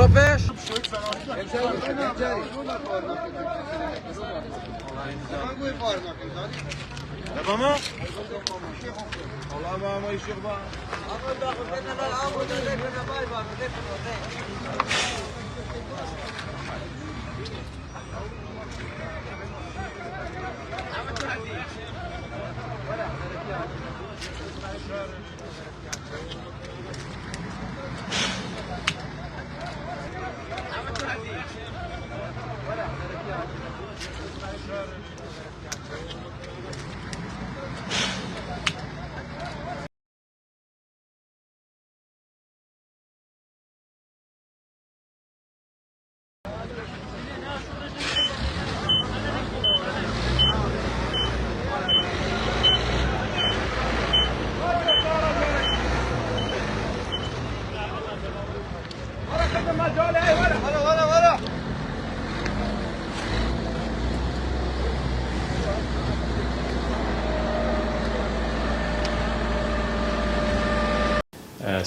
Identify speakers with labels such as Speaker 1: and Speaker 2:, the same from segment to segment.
Speaker 1: بيش ماما والله ما يشيخ بقى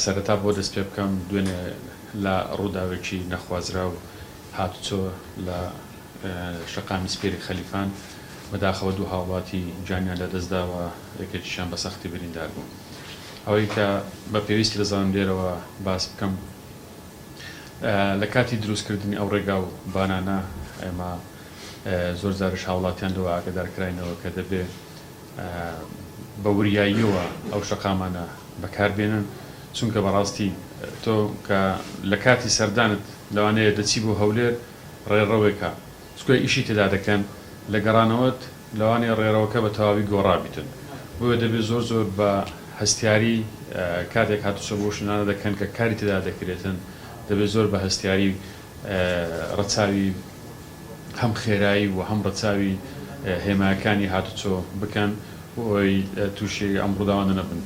Speaker 2: سەرەتا بۆ دەست پێ بکەم دوێنێ لە ڕووداوێکی نەخوازرا و هاتوچۆ لە شەقامی سپێری خەلیفان بەداخەوە دوو هاوڵاتی جانیان لەدەستداوە یەکێکیشیان بە سەختی بریندار بوو. ئەوەی کە بە پێویستی دەزانم لێرەوە باس بکەم لە کاتی دروستکردنی ئەو ڕێگا و بانانە ئێمە زۆر جارش هاوڵاتیان لەوە ئاگادارکراینەوە کە دەبێ بە وریاییەوە ئەو شەقامانە بەکاربێنن، چونکە بەڕاستی تۆ کە لە کاتی سەردانت لەوانەیە دەچی بۆ هەولێر ڕێڕەوێکە سکوێ ئیشی تێدا دەکەن لە گەڕانەوەت لەوانەیە ڕێڕەوەکە بە تەواوی گۆڕابیتن، بۆیە دەبێت زۆر بە هەستیاری کاتێک هاتوچۆ بۆ شنانە دەکەن کە کاری تێدا دەکرێتن دەبێت زۆر بە هەستیاری ڕەچاوی هەم خێرایی و هەم ڕەچاوی هێماکانی هاتوچۆ بکەن بۆی تووشی ئەم ڕووداوانە نەبن.